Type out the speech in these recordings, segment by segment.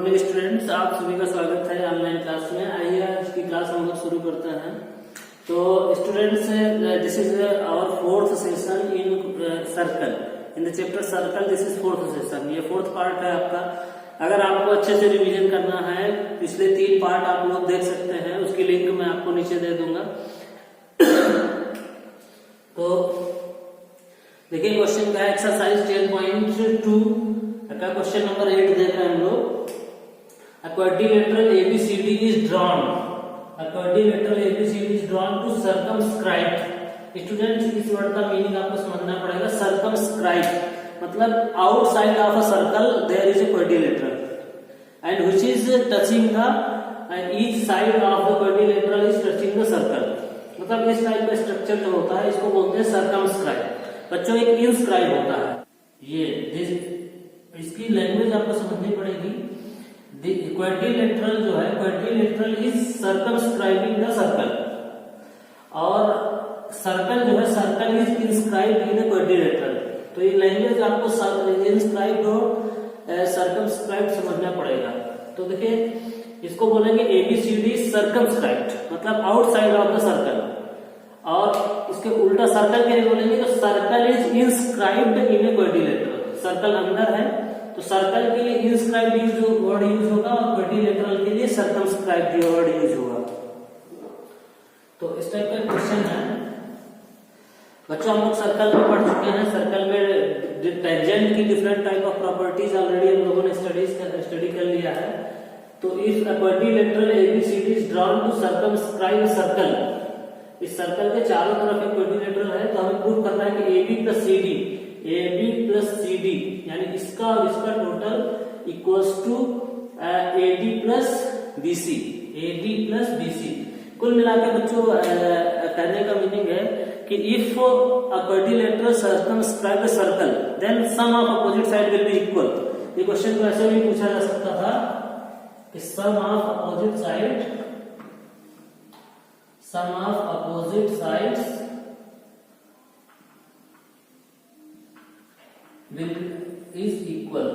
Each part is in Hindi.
मॉर्निंग स्टूडेंट्स, आप सभी का स्वागत है ऑनलाइन क्लास में। आइए आज की क्लास हम लोग शुरू करते हैं। तो students, this is our fourth session in circle, in the chapter circle. This is fourth session, ये फोर्थ पार्ट है आपका। अगर आपको अच्छे से रिवीजन करना है, पिछले 3 पार्ट आप लोग देख सकते हैं, उसकी लिंक मैं आपको नीचे दे दूंगा। तो देखिए क्वेश्चन का एक्सरसाइज 10.2 का क्वेश्चन नंबर 8 देख रहे हैं हम लोग। A quadrilateral ABCD is drawn. A quadrilateral ABCD is drawn to circumscribe. Students, इस वर्ड का मीनिंग आपको समझना पड़ेगा। circumscribe मतलब outside of a circle there is a quadrilateral and which is touching the each side of the quadrilateral is touching the circle। मतलब इस टाइप का स्ट्रक्चर जो होता है इसको बोलते हैं circumscribe। बच्चों, एक inscribe होता है, ये इसकी लैंग्वेज आपको समझनी पड़ेगी। क्वाड्रिलेटरल जो है, quadrilateral is circumscribing the circle, और सर्कल जो है, circle is inscribed in quadrilateral. तो ये लैंग्वेज आपको इंस्क्राइब्ड और सर्कमस्क्राइब्ड समझना पड़ेगा। तो देखिए इसको बोलेंगे एबीसीडी सर्कमस्क्राइब्ड मतलब आउटसाइड ऑफ द सर्कल, और इसके उल्टा सर्कल के लिए बोलेंगे तो circle is inscribed in a quadrilateral. Circle अंदर है तो सर्कल के लिए इंस्क्राइब्ड वर्ड यूज होगा और क्वाड्रिलेटरल के लिए सर्कमस्क्राइब्ड वर्ड यूज होगा। तो इस टाइप का क्वेश्चन है बच्चों। हम लोग सर्कल में पढ़ चुके हैं। सर्कल में टेंजेंट की different type of properties already हम लोगों ने स्टडी कर लिया है। तो if a quadrilateral ABCD is drawn to circumscribe circle, इस सर्कल के चारों तरफ एक क्वाड्रिलेटरल है, तो हमें प्रूव करना है कि AB प्लस CD यानी इसका और इसका total equals to AD plus BC। कुल मिलाकर बच्चों कहने का मीनिंग है कि if a quadrilateral circumscribe the circle then sum of opposite side will be equal. ये क्वेश्चन को ऐसे भी पूछा जा सकता था कि sum of opposite sides is equal,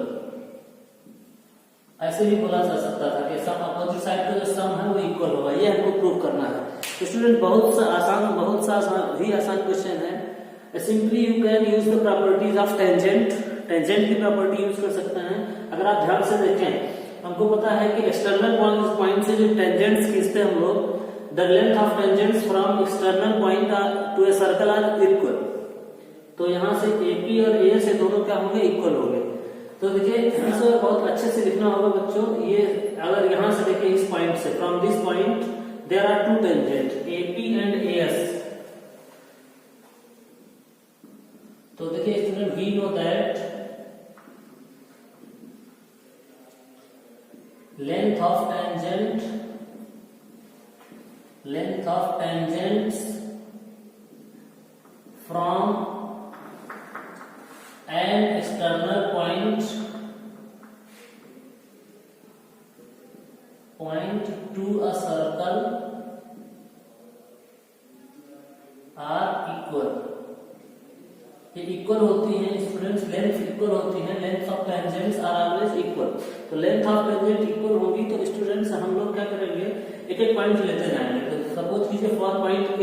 ऐसे भी बोला जा सकता था कि सम अपोजिट साइड का जो सम है वो इक्वल होगा। ये हमको प्रूव करना है। तो स्टूडेंट, बहुत सा आसान क्वेश्चन है। Simply you can use the properties of tangent की प्रॉपर्टी यूज कर सकते हैं। अगर आप ध्यान से देखें, हमको पता है कि एक्सटर्नल पॉइंट से जो टेंजेंट्स खींचते हैं हम लोग, the length of tangents from external point to a circle are equal. तो यहाँ से AP और AS से दोनों क्या होंगे, इक्वल होंगे। तो देखिए इसे बहुत अच्छे से लिखना होगा बच्चों। ये अगर यहाँ से देखिए, इस पॉइंट से, from this point there are 2 tangent AP and AS। तो देखिए student, we know that length of tangents from an external point to a circle are equal। ये इक्वल होती हैं स्टूडेंट्स, लेंथ इक्वल होती है, length of tangents are always equal. तो लेंथ ऑफ टेंजेंट इक्वल होगी तो स्टूडेंट्स हम लोग क्या करेंगे, एक एक पॉइंट लेते जाएंगे। तो सपोज कीजिए फॉर पॉइंट A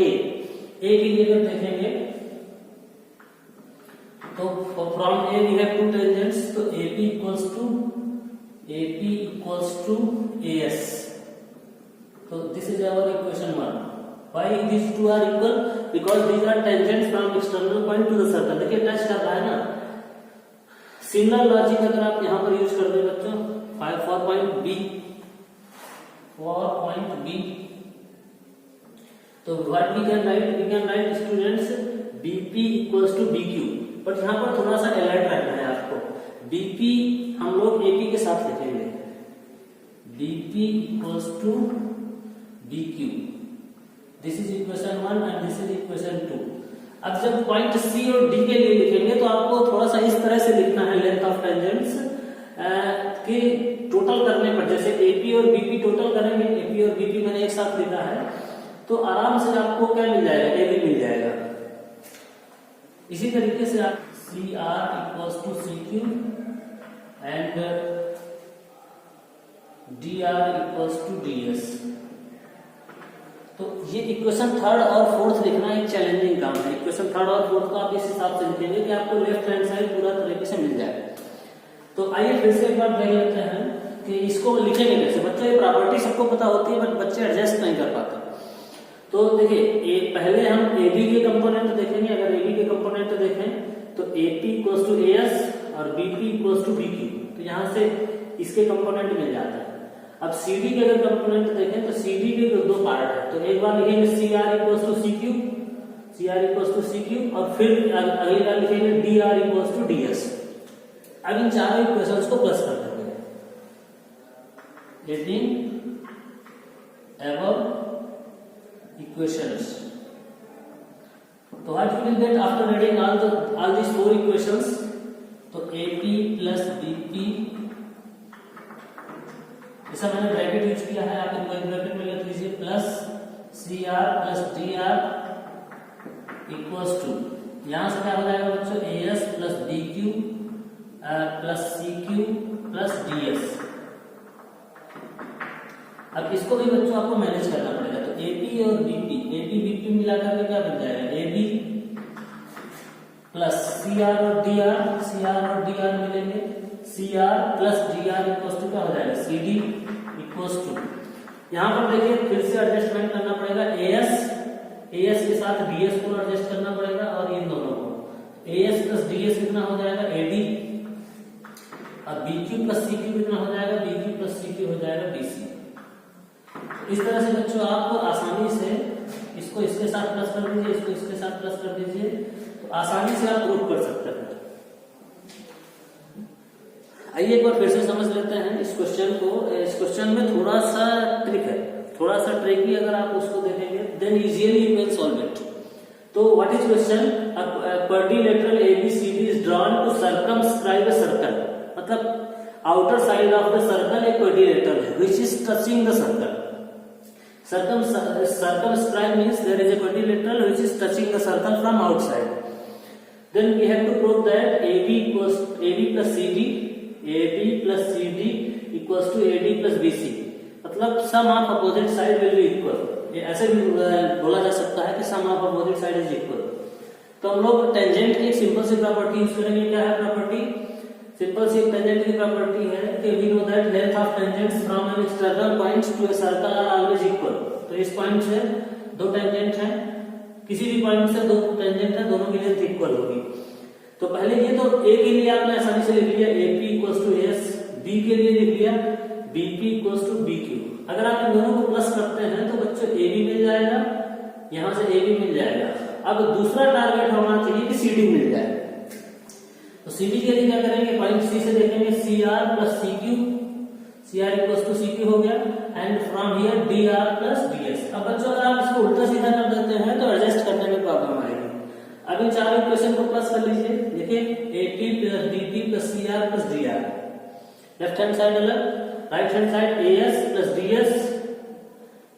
के लिए अगर देखेंगे तो from A we have 2 tangents, तो AP equals to AS। तो this is our equation 1। Why these two are equal? Because these are tangents from external point to the circle। देखिए टच कर रहा है ना। सिमिलर लॉजिक अगर आप यहाँ पर यूज कर दे बच्चों, फॉर पॉइंट B, तो what we can write students, BP equals to BQ। But यहाँ पर थोड़ा सा अलर्ट रहना है आपको। BP हम लोग AP के साथ लिखेंगे, BP equals to BQ। This is equation 1 and this is equation 2। अब जब पॉइंट C और D के लिए लिखेंगे तो आपको थोड़ा सा इस तरह से लिखना है लेंथ ऑफ टेंजेंट्स कि टोटल करने पर, जैसे AP और BP टोटल करेंगे, AP और BP मैंने एक साथ लिखा है, तो आराम से आपको क्या मिल जाएगा, AB मिल जाएगा। इसी तरीके से आप CR equals to CQ and dr equals to ds। तो ये इक्वेशन थर्ड और फोर्थ लिखना एक चैलेंजिंग काम है। इक्वेशन थर्ड और फोर्थ को आप इस हिसाब से लिखेंगे कि आपको लेफ्ट हैंड साइड पूरा तरीके से मिल जाए। तो आइए फिर से एक बार देख लेते हैं कि इसको लिखेंगे कैसे। बच्चों ये प्रॉपर्टी सबको पता होती है बट बच्चे एडजस्ट नहीं कर पाते। तो देखिए पहले हम AB के कंपोनेंट देखेंगे। अगर AB के कंपोनेंट देखें तो AP इक्वल्स टू AS और BP इक्वल्स टू BQ। तो यहाँ से इसके कंपोनेंट मिल जाता है। अब CD के अगर कंपोनेंट देखें तो CD के दो पार्ट है। तो एक बार लिखेंगे CR equals to CQ, CR equals to CQ और फिर अगली बार लिखेंगे DR इक्वल्स टू DS। अब इन चारों इक्वेशंस को प्लस कर देंगे। Getting above equations. तो what you will get after reading all these four equations? तो AP plus BP, ऐसा मैंने ब्रैकेट यूज किया है, आप इनको ब्रैकेट में लिख लीजिए, plus CR plus DR equals to, यहां से क्या हो जाएगा बच्चों, AS plus BQ plus CQ plus DS। अब इसको भी बच्चों आपको मैनेज करना पड़ेगा। तो AP और BP मिलाकर के क्या बन जाएगा, AB प्लस CR और DR मिलेंगे, CR plus DR equals to क्या हो जाएगा, CD इक्वल्स टू, यहाँ पर देखिए फिर से एडजस्टमेंट करना पड़ेगा। AS के साथ DS को एडजस्ट करना पड़ेगा और इन दोनों को AS प्लस DS कितना हो जाएगा, AD, और BQ प्लस CQ कितना हो जाएगा, BQ प्लस CQ हो जाएगा DC। इस तरह से बच्चों आप आसानी से इसको इसके साथ प्लस कर दीजिए, इसको इसके साथ प्लस कर दीजिए, तो आसानी से आप प्रूव कर सकते हैं। आइए एक बार फिर से समझ लेते हैं इस क्वेश्चन को। इस क्वेश्चन में थोड़ा सा ट्रिक है, थोड़ा सा ट्रिकी, अगर आप उसको देखेंगे then easily you can solve it. तो what is question, quadrilateral ABCD is drawn to circumscribe a circle, मतलब outer side of the circle एक क्वाड्रिलेटरल है which is touching the circle. Circumscribe means there is a quadrilateral which is touching the circle from outside. Then we have to prove that AB plus CD equals to AD plus BC, मतलब sum of opposite side will be equal। ये ऐसे भी बोला जा सकता है कि sum of opposite side is equal। तो हम लोग टेंजेंट की एक सिंपल सी प्रॉपर्टी यूज करेंगे। क्या है प्रॉपर्टी, सिंपल सी टेंजेंट की प्रॉपर्टी है कि we know that length of tangents from an external point to a circle are always equal. तो इस पॉइंट से दो टेंजेंट हैं, किसी भी पॉइंट से दो टेंजेंट है, दोनों की लेंथ इक्वल होगी। तो पहले ये तो A के लिए आपने आसानी से लिख लिया AP equals to AS, B के लिए लिख लिया BP इक्वल्स टू BQ। अगर आप इन दोनों को प्लस करते हैं तो बच्चों AB मिल जाएगा, यहां से AB मिल जाएगा। अब दूसरा टारगेट होना चाहिए कि CD मिल जाए। तो CD के लिए क्या करेंगे, पॉइंट C से देखेंगे CR plus CQ, CR equals to CQ हो गया, and from here DR plus DS। अब बच्चों अगर आप इसको उल्टा सीधा कर देते हैं तो एडजस्ट करने में प्रॉब्लम आएगी। अब इन चार इक्वेशन को प्लस कर लीजिए, देखिए AP plus BP plus CR plus DR, left hand side अलग, right hand side AS plus DS।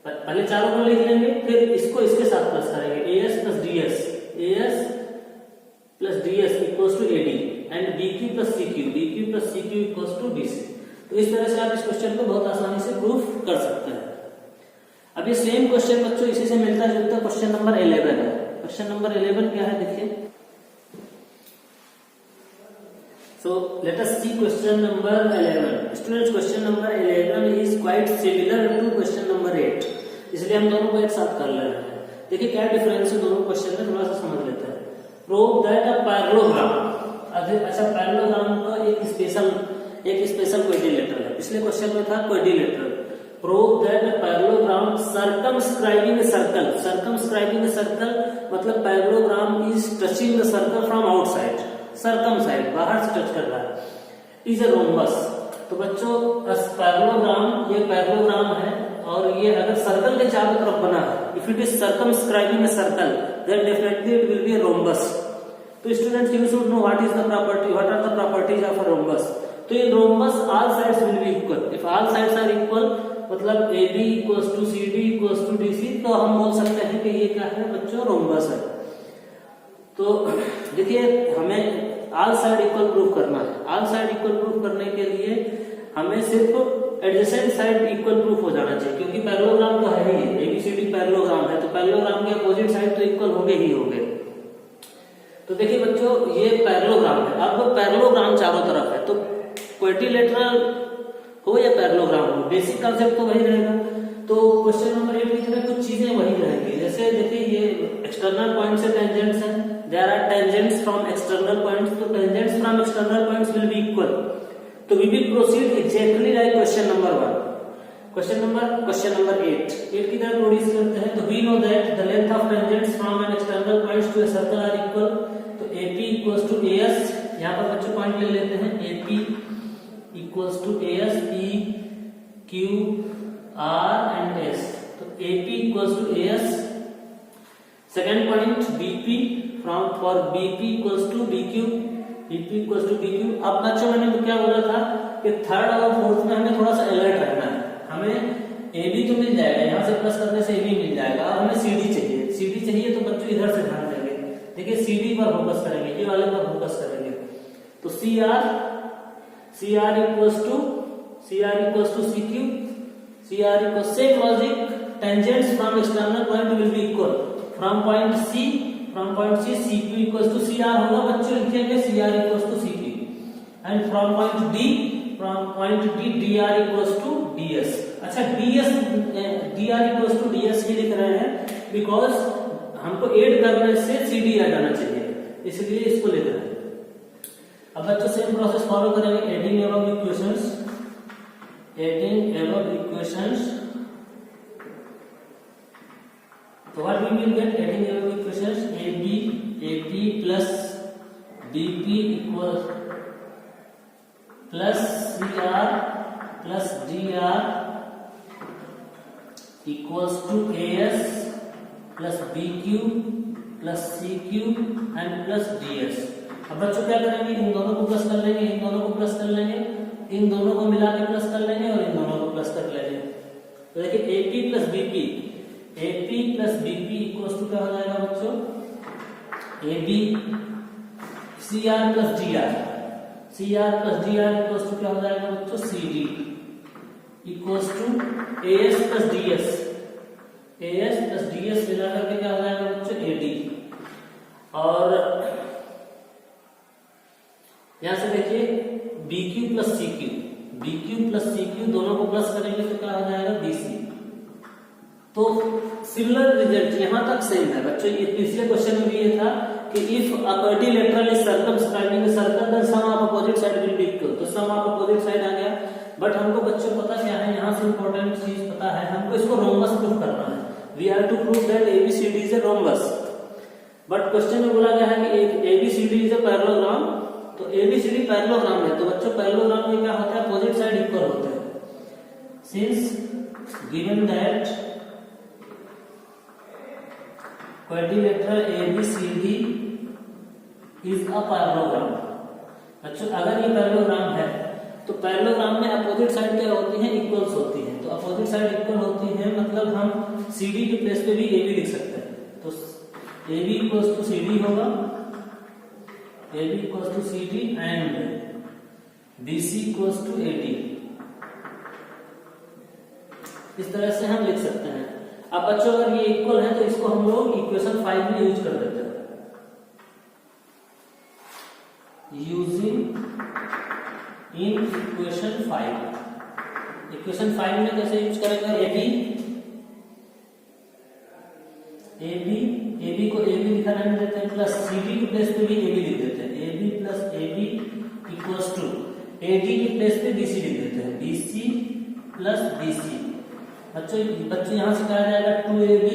पहले चारों को लिख लेंगे, फिर इसको इसके साथ प्लस करेंगे, AS plus DS equals to AD and BQ plus CQ equals to DC। तो इस तरह से आप इस क्वेश्चन को बहुत आसानी से प्रूफ कर सकते हैं। अब ये सेम क्वेश्चन बच्चों इसी से मिलता जुलता क्वेश्चन नंबर 11 है। क्वेश्चन नंबर 11 क्या है, देखिए। So let us see question number 11. Students, question number 11 is quite similar to question number 8, इसलिए हम दोनों को एक साथ कर ले रहे हैं। देखिए क्या डिफरेंस है दोनों क्वेश्चन में, थोड़ा सा समझ लेते हैं। प्रूव दैट अ पैरेललोग्राम, अच्छा पैरेललोग्राम का एक स्पेशल क्वाड्रिलेटरल है। पिछले क्वेश्चन में था quadrilateral. Prove that a parallelogram circumscribing a circle मतलब parallelogram is touching the circle from outside, circum side बाहर से टच कर रहा है, इज ए रोम्बस। तो बच्चों पैरेललोग्राम, ये पैरेललोग्राम है और ये अगर सर्कल के चारों तरफ बना है, if it is circumscribing a circle then definitely it will be a rhombus. तो students you should know what are the properties of a rhombus. तो ये rhombus all sides will be equal. If all sides are equal मतलब AB equals to CD equals to DC, तो हम बोल सकते हैं कि ये क्या है बच्चों, रोम्बस है। तो देखिए हमें ऑल साइड इक्वल प्रूफ करना है। ऑल साइड इक्वल प्रूफ करने के लिए हमें सिर्फ एडजेसेंट साइड इक्वल प्रूफ हो जाना चाहिए, क्योंकि पैरेललोग्राम तो है ही, एबीसीडी पैरेललोग्राम है, तो पैरेललोग्राम के अपोजिट साइड तो इक्वल होंगे ही होंगे। तो देखिए बच्चों, ये पैरेललोग्राम है। अब पैरेललोग्राम चारों तरफ है, तो क्वाड्रिलेटरल हो या पैरेललोग्राम हो, बेसिक कॉन्सेप्ट तो वही रहेगा। तो क्वेश्चन नंबर 8 की तरह कुछ चीजें वही रहेंगी। जैसे देखिए ये एक्सटर्नल पॉइंट से टेंजेंट्स हैं, there are tangents from external points, तो tangents from external points will be equal. तो we will proceed exactly like question number 1। Question number 8 की तरह थोड़ी सी करते हैं। तो we know that the length of tangents from an external points to a circle are equal. तो AP इक्वल्स टू AS, यहाँ पर बच्चों पॉइंट ले लेते हैं। AP equals to AS, P Q R and S। तो AP equals to AS। Second point BP from for BP equals to BQ, BP equals to BQ। अब बच्चों मैंने क्या बोला था कि थर्ड और फोर्थ में हमें थोड़ा सा अलर्ट रहना है। हमें AB तो मिल जाएगा, यहाँ से प्लस करने से AB मिल जाएगा, और हमें CD चाहिए। CD चाहिए तो बच्चों इधर से ध्यान देंगे। देखिए CD पर फोकस करेंगे, ये वाले पर फोकस करेंगे। तो CR equals to CQ, CR equals same logic, tangents from external point will be equal from point C CQ equals to CR होगा। बच्चों लिखेंगे CR equals to CQ, and from point D DR equals to DS। अच्छा, DR इक्वल्स टू DS ये लिख रहे हैं बिकॉज हमको ऐड करने से CD आ जाना चाहिए, इसलिए इसको लिख रहे हैं। अब बच्चों सेम प्रोसेस फॉलो करेंगे, एडिंग एबव इक्वेशंस। तो what we will get adding above equations, AP plus BP equal plus CR plus DR equals to AS plus BQ plus CQ and plus DS। अब बच्चों क्या करेंगे, इन दोनों को प्लस कर लेंगे, इन दोनों को प्लस कर लेंगे, इन दोनों को मिला के प्लस कर लेंगे, और इन दोनों को प्लस कर लेंगे। तो देखिए AP plus BP equals to क्या हो जाएगा बच्चों, AB CR plus DR equals to क्या हो जाएगा बच्चों, CD equals to AS plus DS मिला करके क्या हो जाएगा बच्चों, AD। और यहां से देखिए BQ प्लस CQ दोनों को प्लस करेंगे तो क्या हो जाएगा, BC। तो सिमिलर रिजल्ट यहां तक सेम है बच्चों। ये पिछले क्वेश्चन में भी ये था कि if a quadrilateral is circumscribing the circle then sum of opposite side will be equal. तो सम ऑफ अपोजिट साइड आ गया, बट हमको बच्चों पता क्या है, यहां से इंपॉर्टेंट चीज पता है, हमको इसको रोम्बस प्रूफ करना है। We have to prove that ABCD is a rhombus. But question में बोला गया है कि ABCD इज अ पैरेललोग्राम। तो ABCD पैरेललोग्राम है, तो बच्चों पैरेललोग्राम में क्या होता है, अपोजिट साइड इक्वल होते हैं। Since given that quadrilateral ABCD is a parallelogram. अच्छा, अगर ये पैरेललोग्राम है तो पैरेललोग्राम में अपोजिट साइड क्या होती है, इक्वल्स होती है। तो अपोजिट साइड इक्वल होती है, मतलब हम CD के प्लेस पे भी AB लिख सकते हैं। तो AB इक्वल्स टू CD होगा, AB equals to CD and BC equals to AD। इस तरह से हम लिख सकते हैं। अब बच्चों अगर ये इक्वल है तो इसको हम लोग इक्वेशन 5 में यूज कर देते हैं। यूजिंग इन इक्वेशन 5 में कैसे यूज करेंगे, AB को AB लिखा रहने देते हैं, प्लस CD के प्लेस पे भी AB लिख देते हैं। AB plus AB equals to AD के प्लेस पे BC लिख देते हैं, BC प्लस BC। बच्चों यहां से कहा जाएगा 2AB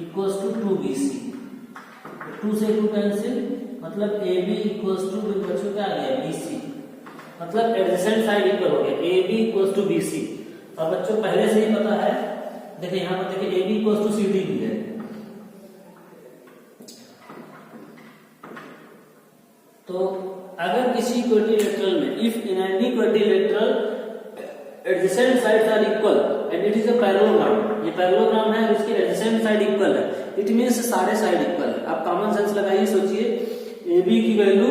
इक्वल्स टू 2BC। 2 से 2 कैंसिल, मतलब AB इक्वल्स टू बच्चों क्या आ गया, BC। मतलब एडजेसेंट साइड इक्वल हो गया, AB इक्वल्स टू BC। और बच्चों पहले से ही पता है, देखिए यहां पर देखिए AB इक्वल्स टू CD भी है। तो अगर किसी क्वाड्रिलेटरल में, if in any quadrilateral adjacent sides are equal and it is a parallelogram, ये पैरेललोग्राम है और इसकी एडजेसेंट साइड इक्वल है, इट मींस सारे साइड इक्वल है। आप कॉमन सेंस लगाइए, सोचिए AB की वैल्यू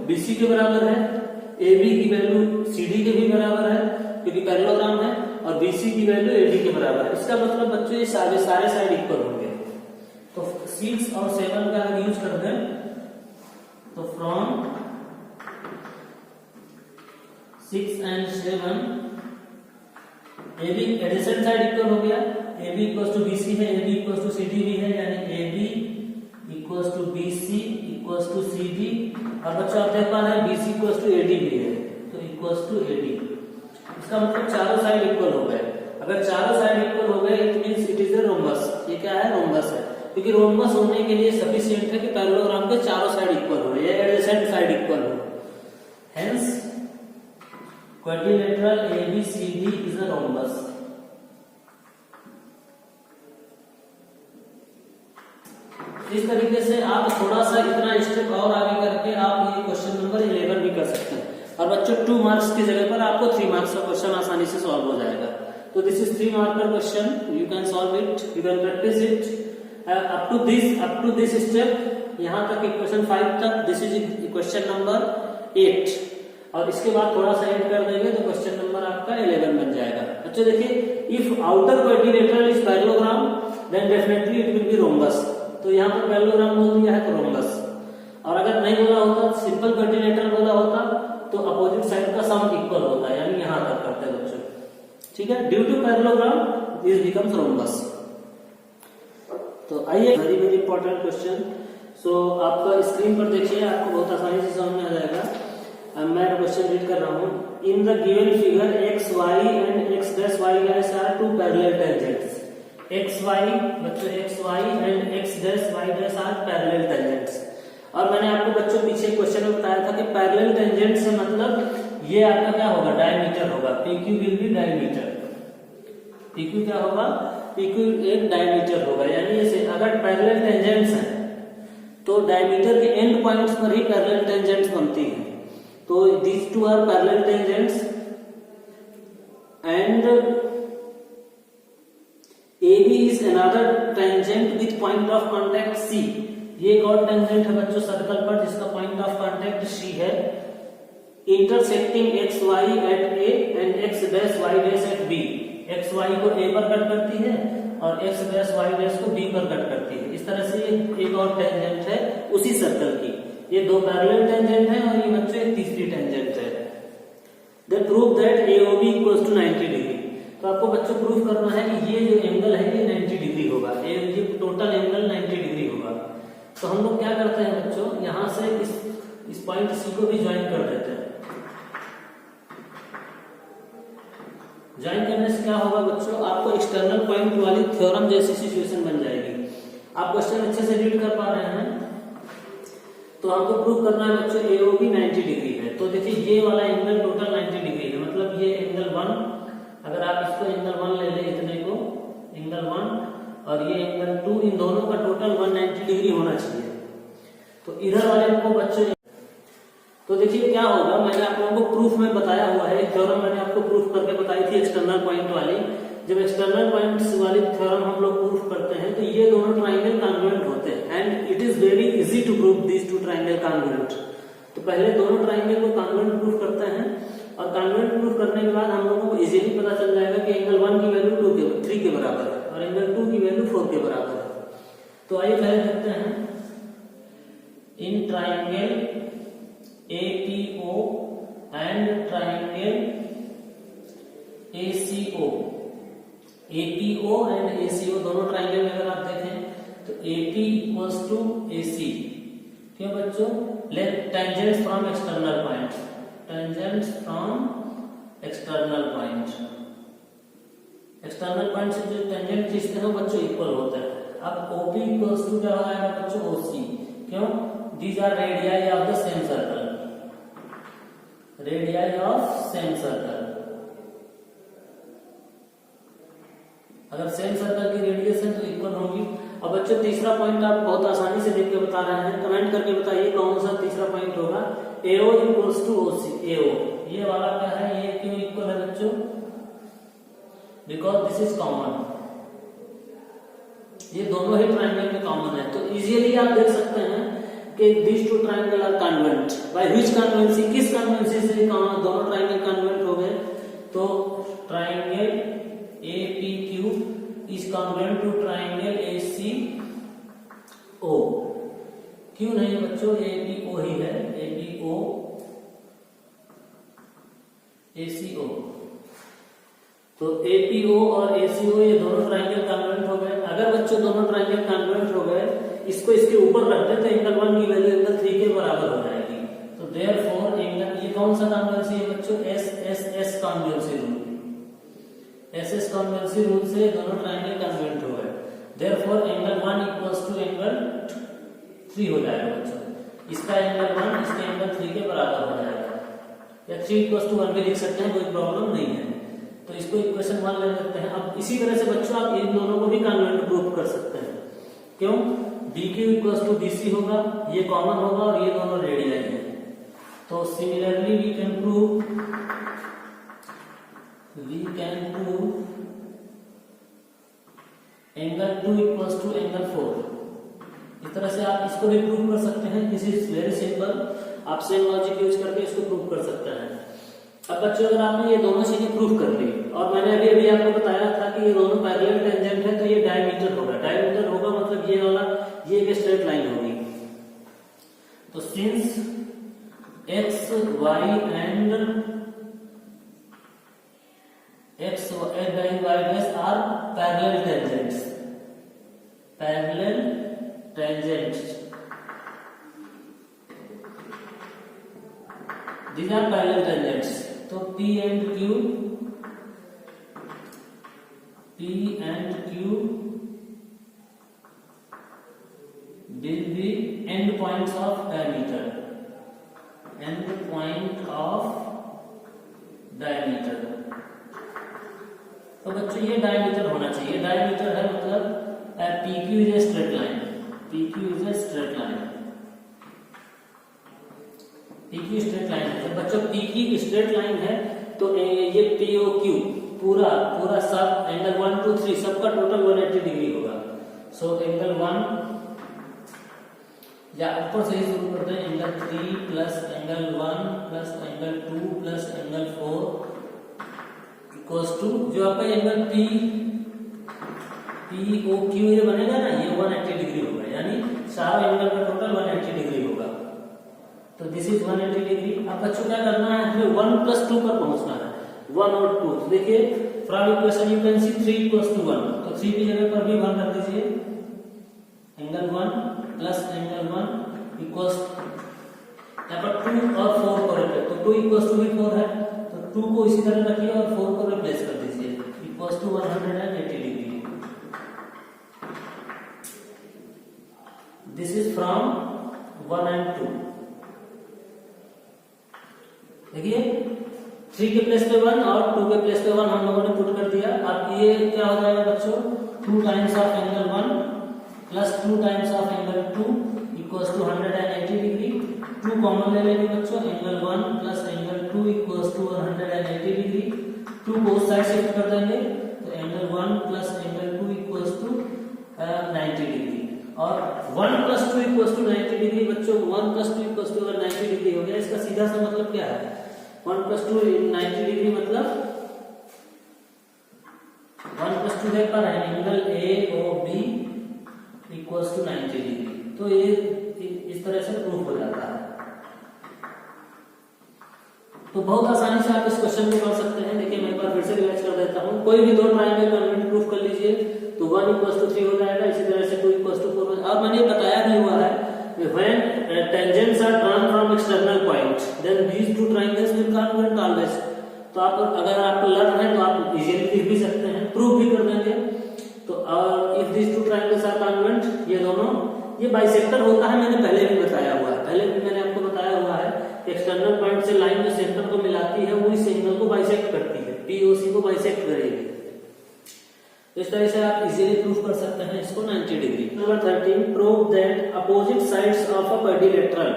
BC के बराबर है, ए बी की वैल्यू सी डी के भी बराबर है क्योंकि पैरेललोग्राम है, और बी सी की वैल्यू ए डी के बराबर है। इसका मतलब बच्चों ये सारे साइड इक्वल होंगे। तो 6 और 7 का अगर यूज करते हैं तो from 6 and 7 A B addition side equal हो गया, A B equal to B C है, A B equal to C D भी है, यानी A B equal to B C equal to C D. और बच्चों आप देख पा रहे हैं B C equal to A D भी है, तो इक्वल टू ए डी। इसका मतलब चारों साइड इक्वल हो गए। अगर चारों साइड इक्वल हो गए it means it is a rhombus. ये क्या है? रोम्बस है, क्योंकि रोम्बस होने के लिए सफिशिएंट है कि पैरेललोग्राम के चारों साइड इक्वल हो या एडजेसेंट साइड इक्वल हो। Hence quadrilateral ABCD is a rhombus. इस तरीके से आप थोड़ा सा इतना स्टेप और आगे करके आप ये क्वेश्चन नंबर 11 भी कर सकते हैं। और बच्चों 2 मार्क्स की जगह पर आपको 3 मार्क्स का क्वेश्चन आसानी से सॉल्व हो जाएगा। तो दिस इज 3 मार्क का question, you can solve it, you can practice it up to this step, यहाँ तक इक्वेशन 5 तक। दिस इज क्वेश्चन नंबर 8 और इसके बाद थोड़ा सा ऐड कर देंगे तो क्वेश्चन नंबर आपका 11 बन जाएगा। अच्छा देखिए, if outer quadrilateral is parallelogram then definitely it will be rhombus. तो यहाँ पर पैरेललोग्राम बोल दिया है तो रोम्बस, और अगर नहीं बोला होता सिंपल क्वाड्रिलेटरल बोला होता तो अपोजिट साइड का सम इक्वल होता है, यानी यहाँ तक करते हैं बच्चों। ठीक है, due to parallelogram this becomes rhombus. तो आइए very very important question. So आपका स्क्रीन पर देखिए, आपको बहुत आसानी से समझ में आ जाएगा। मैं क्वेश्चन रीड कर रहा हूँ। In the given figure X Y and X dash Y dash are two parallel tangents. X Y बच्चों X Y and X dash Y dash are parallel tangents. और मैंने आपको बच्चों पीछे क्वेश्चन में बताया था कि पैरेलल टेंजेंट से मतलब ये आपका क्या होगा? डायमीटर होगा। PQ will be diameter. PQ क्या होगा? PQ एक डायमीटर होगा, यानी जैसे अगर पैरेलल टेंजेंट्स हैं तो डायमीटर के एंड पॉइंट्स पर ही पैरेलल टेंजेंट्स बनती हैं। तो these two are parallel tangents and AB is another tangent with point of contact C। ये एक और टेंजेंट है बच्चों सर्कल पर जिसका पॉइंट ऑफ कांटेक्ट C है। Intersecting X Y at A and X dash Y dash at B। X Y को A पर कट करती है और एक्स डैश वाई डैश को B पर कट करती है। इस तरह से एक और टेंजेंट है उसी सर्कल की। ये 2 पैरेलल टेंजेंट है और ये बच्चों एक तीसरी टेंजेंट है। They prove that AOB equals to 90 degree. तो आपको बच्चों प्रूफ करना है कि ये जो एंगल है ये 90 डिग्री होगा, ये टोटल एंगल 90 डिग्री होगा। तो हम लोग क्या करते हैं बच्चों, यहाँ से इस पॉइंट C को भी ज्वाइन कर देते हैं। ज्वाइन करने से क्या होगा बच्चों, आपको एक्सटर्नल पॉइंट वाली थ्योरम जैसी सिचुएशन बन जाएगी। आप क्वेश्चन अच्छे से रीड कर पा रहे हैं। तो हमको प्रूव करना है बच्चों AOB 90 डिग्री है। तो देखिए ये वाला एंगल टोटल 90 डिग्री है, मतलब ये एंगल 1, अगर आप इसको एंगल 1 ले लें, इतने को एंगल 1 और ये एंगल 2, इन दोनों का टोटल 190 डिग्री होना चाहिए। तो इधर वाले को बच्चों, तो देखिए क्या होगा, मैंने आप लोगों को प्रूफ में बताया हुआ है, थ्योरम मैंने आपको प्रूफ करके बताई थी एक्सटर्नल पॉइंट वाली। जब एक्सटर्नल पॉइंट्स वाली थ्योरम हम लोग प्रूफ करते हैं तो ये दोनों ट्राइंगल कॉन्ग्रुएंट होते हैं and it is very easy to prove these 2 triangle congruent. तो पहले दोनों ट्राइंगल को कॉन्ग्रुएंट प्रूफ करते हैं और कॉन्ग्रुएंट प्रूफ करने के बाद हम लोगों को इजीली पता चल जाएगा कि एंगल 1 की वैल्यू 3 के बराबर है और एंगल 2 की वैल्यू 4 के बराबर है। तो आइए पहले देखते हैं in triangle APO and triangle ACO। APO and ACO दोनों ट्राइंगल में अगर आप देखें तो AP इक्वल्स टू AC। क्यों बच्चों? Let tangents from external point, tangents from external point. External point से जो टेंजेंट खींचते हैं बच्चों इक्वल होता है। अब OP इक्वल्स टू क्या हो जाएगा बच्चों? OC। क्यों? These are radii of the same circle, radii of same circle. अगर सेम सर्कल की रेडियस है तो इक्वल होंगी। अब बच्चों तीसरा पॉइंट आप बहुत आसानी से देख के बता रहे हैं, कमेंट करके बताइए कौन सा तीसरा पॉइंट होगा। AO equals to OC। AO ये वाला क्या है, ये क्यों इक्वल है बच्चों? बिकॉज दिस इज कॉमन, ये दोनों ही ट्राइंगल में कॉमन है। तो इजीली आप देख सकते हैं कि these two triangle are congruent. By which congruency? किस congruency से दोनों triangle congruent हो गए? तो triangle APQ is congruent to triangle ACO. क्यों नहीं बच्चों, APO ही है, APO ACO। तो APO और ACO ये दोनों ट्राइंगल कॉन्ग्रुएंट हो गए। अगर बच्चों दोनों ट्राइंगल कॉन्ग्रुएंट हो गए, इसको इसके ऊपर रख दे तो एंगल 1 की वैल्यू एंगल 3 के बराबर हो जाएगी। तो देयरफॉर एंगल, ये कौन सा कॉन्ग्रुएंसी है बच्चों? SSS congruency rule. SS congruency rule से दोनों ट्राइंगल कॉन्ग्रुएंट हो गए। Therefore angle 1 equals to angle 3 हो जाएगा बच्चों। इसका एंगल 1 इसका एंगल 3 के बराबर हो जाएगा, या 3 इक्वल्स टू 1 भी लिख सकते हैं, कोई प्रॉब्लम नहीं है। तो इसको इक्वेशन 1 ले लेते हैं। अब इसी तरह से बच्चों आप इन दोनों को भी कॉन्ग्रुएंट प्रूव कर सकते हैं। क्यों? BQ इक्वल्स टू BC होगा, ये कॉमन होगा और ये दोनों रेडियस है। तो similarly we can prove angle 2 equals to angle 4। इस तरह से आप इसको भी प्रूव कर सकते हैं। दिस इज वेरी सिंपल, आप सेम लॉजिक यूज करके इसको प्रूव कर सकते हैं। अब बच्चों अगर आपने ये दोनों चीजें प्रूव कर ली और मैंने अभी आपको बताया था कि ये दोनों पैरेलल टेंजेंट है, तो ये डायमीटर होगा। डायमीटर होगा मतलब ये वाला, ये एक स्ट्रेट लाइन होगी। तो since x y and x y dash are parallel tangents, parallel tangents, these are parallel tangents. तो P and Q will be end points of diameter. End point of diameter. तो बच्चों ये डायमीटर होना चाहिए। डायमीटर है मतलब PQ is a straight line. PQ is a straight line. PQ straight line है। जब बच्चों PQ स्ट्रेट लाइन है तो ये POQ पूरा सब एंगल 1 2 3 सबका टोटल 180 डिग्री होगा। सो एंगल 1 या ऊपर से ही शुरू करते हैं, angle 3 plus angle 1 plus angle 2 plus angle 4 equals to जो आपका एंगल POQ ये बनेगा ना, ये 180 डिग्री होगा, यानी सारा एंगल का टोटल 180 डिग्री होगा। तो दिस इज 180 डिग्री। अब बच्चों क्या करना है, हमें 1 प्लस 2 पर पहुंचना है, 1 और 2। तो देखिए from equation you can see 3 equals to 1, तो 3 की जगह पर भी 1 रख दीजिए। एंगल 1 प्लस एंगल 1 इक्वल्स, यहाँ पर 2 और 4 को रखें तो 2 इक्वल्स टू भी 4 है, तो 2 को इसी तरह रखिए और 4 को रिप्लेस कर दीजिए, equals to 180 degree. This is from 1 and 2। देखिए 3 के प्लेस पे 1 और 2 के प्लेस पे 1 हम लोगों ने पुट कर दिया। अब ये क्या हो जाएगा बच्चों, 2 times of angle 1 plus 2 times of angle 2 equals to 180 degree. 2 common ले लेंगे बच्चों, angle 1 plus angle 2 equals to 180 degree. 2 को उस साइड शिफ्ट कर देंगे तो angle 1 plus angle 2 equals to 90 degree. और 1 प्लस 2 इक्वल्स टू 90 डिग्री बच्चों, 1 प्लस 2 इक्वल्स टू 90 डिग्री हो गया। इसका सीधा सा मतलब क्या है, 1 प्लस 2 90 डिग्री मतलब 1 प्लस 2 देख पा रहे हैं, angle AOB equals to 90 degree. तो ये इस तरह से प्रूफ हो जाता है। तो बहुत आसानी से आप इस क्वेश्चन को कर सकते हैं। देखिए मैं एक बार फिर से रिवाइज कर देता हूँ। कोई भी दो ट्राइंगल कॉन्ग्रुएंट प्रूफ कर लीजिए तो 1 इक्वल्स टू 3 हो जाएगा, इसी तरह से 2 इक्वल्स टू 4 हो जाएगा। अब मैंने बताया भी हुआ है when tangents are drawn from external point then these two triangles will congruent always। तो आप अगर आपको लर्न है तो आप इजीली लिख भी सकते हैं, प्रूव भी कर देंगे। तो if these two triangles are congruent, ये दोनों ये बाइसेक्टर होता है, मैंने पहले भी बताया हुआ है, पहले भी मैंने आपको बताया हुआ है। एक्सटर्नल पॉइंट से लाइन जो सेंटर को मिलाती है वो इस एंगल को बाइसेक्ट करती है, POC को बाइसेक्ट करेगी। तो इस तरह से आप इजीली प्रूफ कर सकते हैं इसको 90 degree. Number 13, prove that opposite sides of a quadrilateral.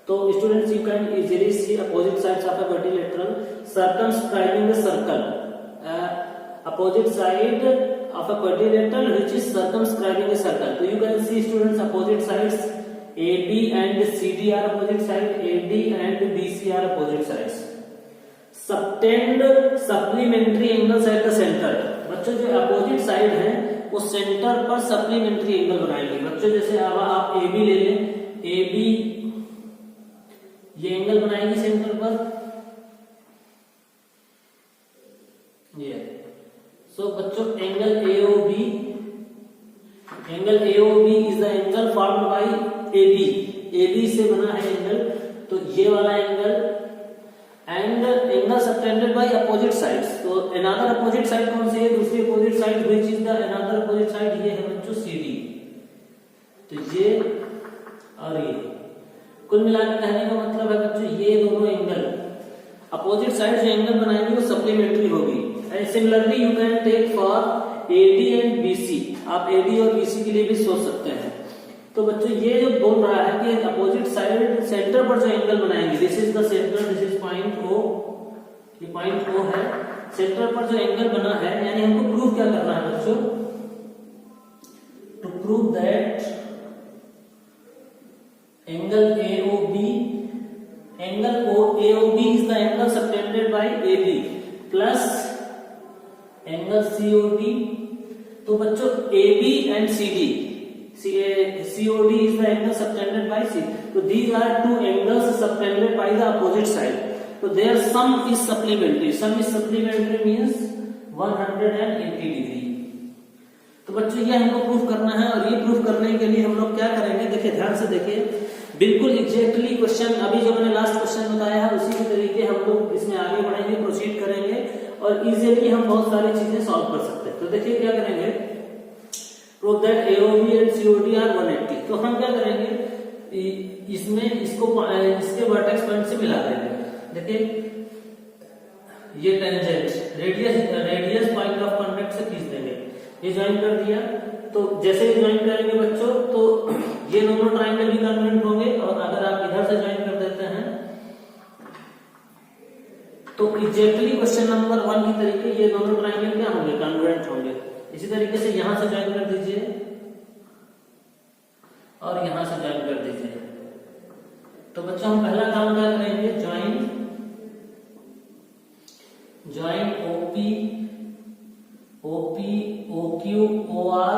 तो students you can easily see opposite sides of a quadrilateral circumscribing the circle। opposite side of a quadrilateral which is circumscribing a circle। तो you can see students opposite sides AB and CD are opposite side, AD and BC are opposite sides. Subtend supplementary angles at the center. बच्चों जो अपोजिट साइड है वो सेंटर पर सप्लीमेंट्री एंगल बनाएंगे। बच्चों जैसे अब आप AB ले लें, AB ये एंगल बनाएगी सेंटर पर, ये सो बच्चों angle AOB is the angle formed by AB से बना है एंगल, तो ये वाला angle and angle subtended bye opposite sides. तो अनदर अपोजिट साइड कौन सी है, दूसरी opposite side which is the another opposite side, ये है बच्चों CD। तो ये और ये कुल मिलाकर कहने का मतलब है बच्चों ये दोनों एंगल अपोजिट साइड जो एंगल बनाएंगे वो सप्लीमेंट्री होगी। And similarly you can take for AD and BC, आप AD और BC के लिए भी सोच सकते हैं। तो बच्चों ये जो बोल रहा है कि अपोजिट साइड सेंटर पर जो एंगल बनाएंगे, this is the centre, this is point O, ये पॉइंट O है, सेंटर पर जो एंगल बना है, यानी हमको प्रूव क्या करना है बच्चों, to prove that angle AOB is the angle subtended by AB plus angle COD। तो बच्चों AB and CD, COD is the angle subtended by C, so these are two angles subtended by the opposite side, so their sum is supplementary means 180 degree. तो बच्चों ये हमको प्रूफ करना है, और ये प्रूफ करने के लिए हम लोग क्या करेंगे, देखिए ध्यान से देखिए, बिल्कुल एग्जैक्टली क्वेश्चन अभी जो मैंने लास्ट क्वेश्चन बताया है उसी के तरीके हम लोग इसमें आगे बढ़ेंगे, प्रोसीड करेंगे और इजीली हम बहुत सारी चीजें सॉल्व कर सकते हैं। तो देखिए क्या करेंगे, prove that AOB and COD are 180। तो हम क्या करेंगे, इसमें इसके वर्टेक्स पॉइंट से मिला देंगे। देखिए ये tangent radius point of contact से खींच देंगे, ये ज्वाइन कर दिया। तो जैसे ही ज्वाइन करेंगे बच्चों तो ये दोनों ट्राइंगल भी कन्वर्जेंट होंगे, और अगर आप इधर से ज्वाइन कर देते हैं तो एग्जैक्टली क्वेश्चन नंबर 1 की तरीके ये दोनों ट्राइंगल क्या होंगे, कन्वर्जेंट होंगे। इसी तरीके से यहां से ज्वाइन कर दीजिए और यहां से ज्वाइन कर दीजिए। तो बच्चों हम पहला काम क्या करेंगे, join OQ OR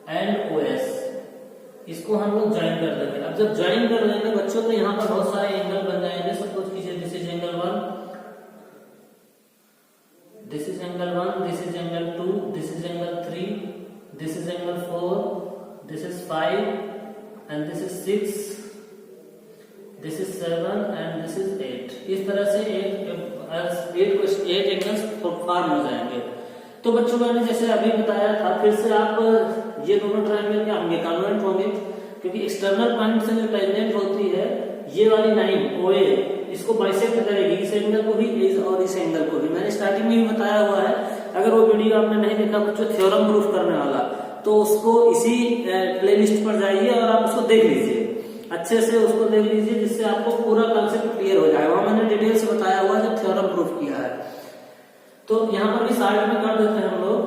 and OS, इसको हम लोग ज्वाइन कर देंगे। अब जब ज्वाइन कर देंगे बच्चों तो यहाँ पर बहुत सारे एंगल बन जाएंगे। सपोज कीजिए this is angle 1, this is angle 1, this is angle 2, this is angle 3, this is angle 4, this is 5 and this is 6, this is 7 and this is 8। इस तरह से 8 एंगल्स फॉर्म हो जाएंगे। तो बच्चों मैंने जैसे अभी बताया था, फिर से आप ये दोनों ट्रायंगल क्या होंगे, कन्वर्जेंट होंगे, क्योंकि एक्सटर्नल पॉइंट से जो टेंजेंट होती है ये वाली लाइन OA इसको बाइसेक्ट करेगी, इस एंगल को भी और इस एंगल को भी। मैंने स्टार्टिंग में भी बताया हुआ है, अगर वो वीडियो आपने नहीं देखा बच्चों थ्योरम प्रूफ करने वाला, तो उसको इसी प्लेलिस्ट पर जाइए और आप उसको देख लीजिए, अच्छे से उसको देख लीजिए, जिससे आपको पूरा कंसेप्ट क्लियर हो जाएगा। वहां मैंने डिटेल से बताया हुआ जो थ्योरम प्रूफ किया है। तो यहाँ पर भी साइड में कर देते हैं हम लोग,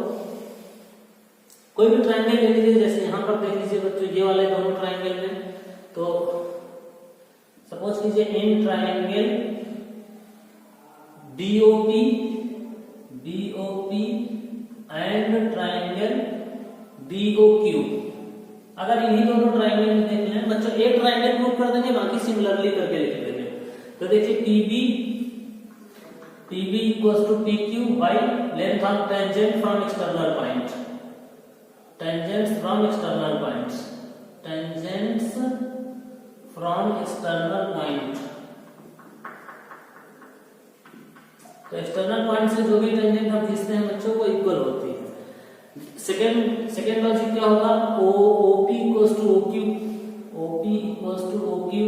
कोई भी ट्रायंगल ले लीजिए, जैसे यहाँ पर देख लीजिए बच्चों ये वाले दोनों ट्रायंगल में। तो सपोज कीजिए in triangle BOP and triangle BOQ, अगर इन्हीं दोनों ट्रायंगल में देखते हैं बच्चों, एक ट्रायंगल प्रूव कर देंगे, बाकी सिमिलरली करके लिख देंगे। तो देखिए PB equals to PQ by length of tangent from external point, tangents from external points, tangents from external point। तो एक्सटर्नल पॉइंट से जो भी टेंजेंट हम खींचते हैं बच्चों वो इक्वल होती है। सेकेंड लॉजिक क्या होगा, OP equals to OQ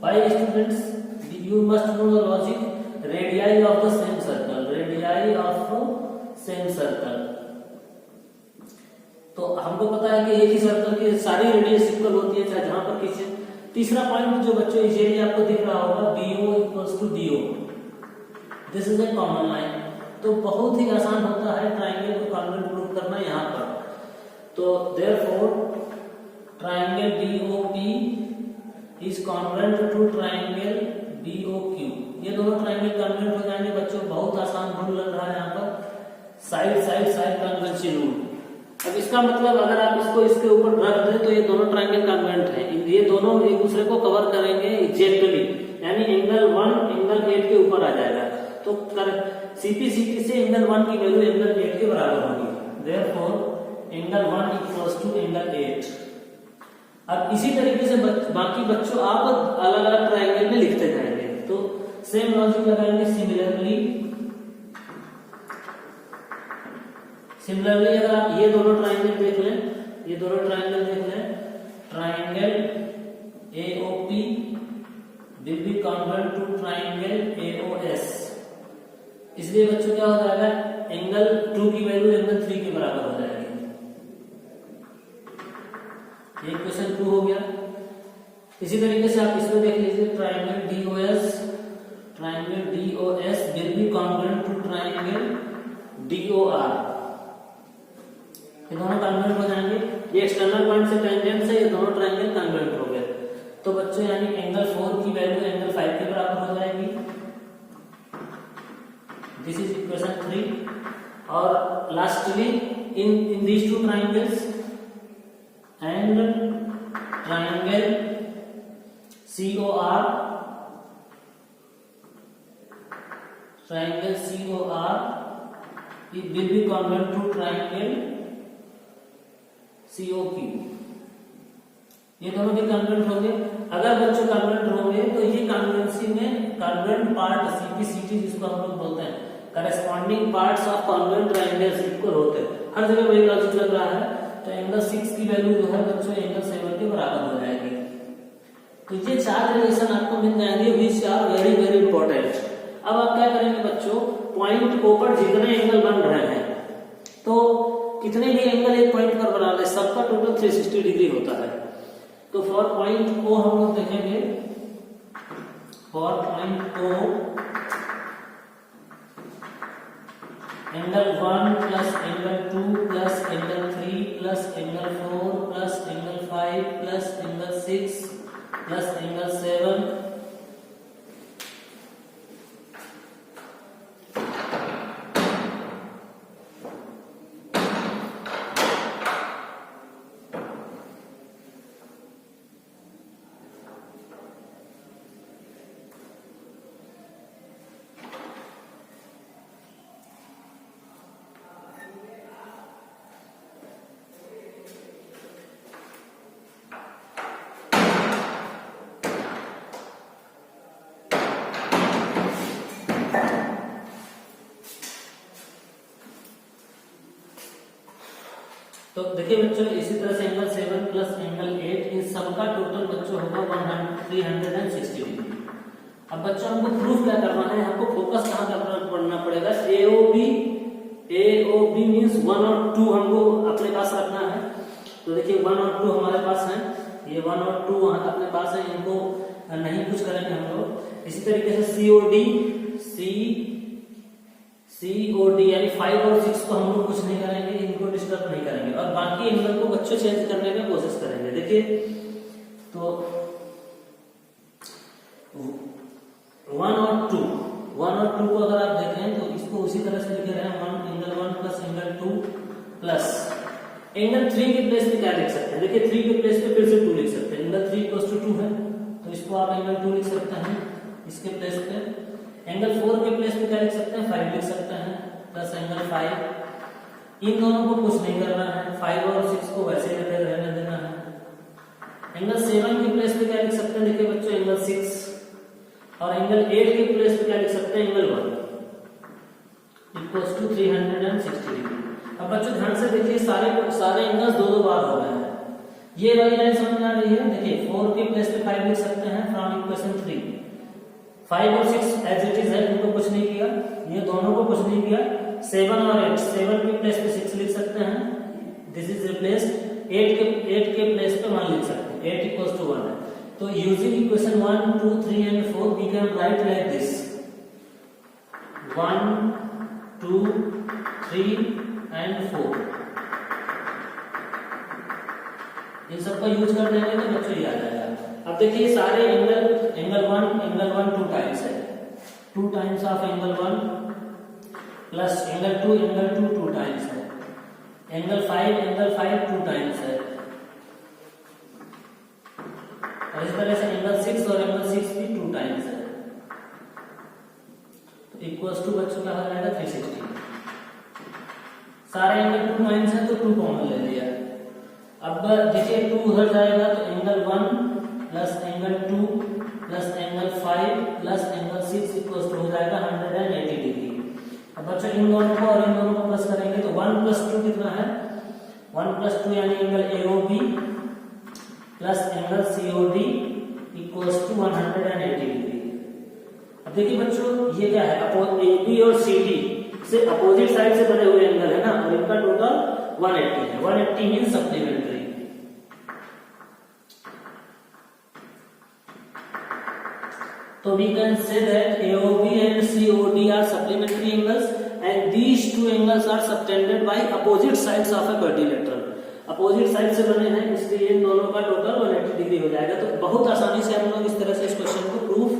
by students you must know the logic, radii of the same circle। तो हमको पता है कि एक ही सर्कल की सारी रेडियस इक्वल होती है, चाहे जहां पर खींचे। तीसरा पॉइंट जो बच्चों इजीली आपको दिख रहा होगा, BO equals to DO, this is a common line. तो बहुत ही आसान होता है ट्रायंगल को कॉन्वेंट प्रूव करना यहाँ पर। तो therefore triangle BOP is congruent to triangle BOQ। ये दोनों ट्राइंगल कॉन्ग्रुएंट हो जाएंगे बच्चों। बहुत आसान रूल लग रहा है यहाँ पर, side side side convergence rule. अब इसका मतलब अगर आप इसको इसके ऊपर रख दें तो ये दोनों ट्राइंगल कॉन्ग्रुएंट है, ये दोनों एक दूसरे को कवर करेंगे एग्जैक्टली, यानी एंगल 1 एंगल 8 के ऊपर आ जाएगा। तो CPCT से एंगल 1 की वैल्यू एंगल 8 के बराबर होगी। Therefore angle 1 equals to angle 8। अब इसी तरीके से बाकी बच्चों आप अलग अलग ट्राइंगल में लिखते जाएंगे। तो सेम लॉजिक लगाएंगे। सिमिलरली अगर आप ये दोनों ट्राइंगल देख लें, triangle AOP will be congruent to triangle AOS। इसलिए बच्चों क्या हो जाएगा, एंगल 2 की वैल्यू एंगल 3 के बराबर हो जाएगी। ये क्वेश्चन 2 हो गया। इसी तरीके से आप इसमें देख लीजिए, triangle DOS will be congruent to triangle DOR। ये दोनों कॉन्ग्रुएंट हो जाएंगे। ये एक्सटर्नल पॉइंट से टेंजेंट से ये दोनों ट्राइंगल कॉन्ग्रुएंट हो गए। तो बच्चों यानी एंगल 4 की वैल्यू एंगल 5 के बराबर हो जाएगी। This is equation 3। और lastly in these two triangles and triangle COR it will be congruent to triangle COQ। ये दोनों भी कॉन्ग्रुएंट होंगे। अगर बच्चों कॉन्ग्रुएंट होंगे तो ये कॉन्ग्रुएंसी में कॉन्ग्रुएंट पार्ट CPCT जिसको हम लोग बोलते हैं, corresponding parts of congruent triangles equal होते हैं। हर जगह वही लॉजिक लग रहा है। तो एंगल 6 की वैल्यू जो है बच्चों एंगल 7 के बराबर हो जाएगी। तो ये 4 रिलेशन आपको मिल जाएंगे which are very very important. अब आप क्या करेंगे बच्चों, पॉइंट O पर जितने एंगल बन रहे हैं, तो कितने भी एंगल एक पॉइंट पर बना रहे, सबका टोटल 360 डिग्री होता है। तो फॉर पॉइंट O हम लोग देखेंगे, for point O angle 1 plus angle 2 plus angle 3 plus angle 4 plus angle 5 plus angle 6 plus angle 7 तो देखिए बच्चों, इसी तरह से एंगल 7 प्लस एंगल 8 इन सबका टोटल बच्चों होगा 360 डिग्री। अब बच्चों हमको प्रूफ क्या करना है, हमको फोकस कहाँ करना पड़ेगा, AOB मींस 1 और 2 हमको अपने पास रखना है। तो देखिए 1 और 2 हमारे पास है, ये 1 और 2 अपने पास है, इनको नहीं कुछ करेंगे हम लोग। इसी तरीके से COD यानी 5 और 6 को हम लोग कुछ नहीं करेंगे, इनको डिस्टर्ब नहीं करेंगे, और बाकी एंगल को बच्चों चेंज करने की कोशिश करेंगे। देखिए तो 1 और 2 को अगर आप देखें तो इसको उसी तरह से लिख रहे हैं, angle 1 plus angle 2 plus angle 3 के प्लेस पे क्या लिख सकते हैं, देखिए 3 के प्लेस पे फिर से 2 लिख सकते हैं, एंगल 3 इक्वल्स टू 2 है तो इसको आप एंगल 2 लिख सकते हैं इसके प्लेस पे। एंगल 4 के प्लेस पे क्या लिख सकते हैं, 5 लिख सकते हैं प्लस एंगल 5। इन दोनों को कुछ नहीं करना है, 5 और 6 को वैसे ही रहने देना है। एंगल 7 के प्लेस पे क्या लिख सकते हैं, देखिए बच्चों एंगल 6, और एंगल 8 के प्लेस पे क्या लिख सकते हैं, एंगल 1 इक्वल्स टू 360 डिग्री। अब बच्चों ध्यान से देखिए, सारे एंगल्स दो बार हो गए हैं। ये वाली लाइन समझ में आ रही है, देखिए 4 के प्लेस पे 5 लिख सकते हैं फ्रॉम इक्वेशन 3। 5 और 6 एज इट इज है, इनको कुछ नहीं किया, ये दोनों को कुछ नहीं किया। 7 और 8, 7 के प्लेस पे 6 लिख सकते हैं, दिस इज रिप्लेस्ड। 8 के प्लेस पे 1 लिख सकते हैं, 8 इक्वल्स टू 1 है। तो using equation 1, 2, 3 and 4 we can write like this, 1, 2, 3 and 4। इन सब का यूज कर देंगे तो बच्चों ये आ जाएगा। अब अब देखिए सारे एंगल 1 2 टाइम्स है, 2 times of angle 1 plus angle 2 2 times है, एंगल 5 2 टाइम्स है, और इस तरह से एंगल 6 और एंगल 6 भी 2 टाइम्स है, तो इक्वल्स टू बच्चों क्या हो जाएगा 360। सारे एंगल 2 टाइम्स है तो 2 कॉमन ले लिया। अब देखिए 2 उधर जाएगा तो angle 1 plus angle 2 plus angle 5 plus angle 6 equals to हो जाएगा 180 डिग्री। अब बच्चों इन दोनों को और इन दोनों को प्लस करेंगे तो 1 प्लस 2 कितना है, 1 प्लस 2 यानी angle AOB plus angle COD equals to 180 degree. अब देखिए बच्चों ये क्या है, AB और CD से अपोजिट साइड से बने हुए एंगल है ना, और इनका टोटल 180 है। 180 means supplementary. So we can say that AOB and COD are supplementary angles and these two angles are subtended by opposite sides of a quadrilateral. Opposite side से बने हैं इसलिए इन दोनों का टोटल 180 डिग्री हो जाएगा। तो बहुत आसानी से हम लोग इस तरह से इस क्वेश्चन को प्रूफ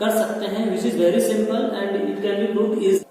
कर सकते हैं, which is very simple and it can be proved is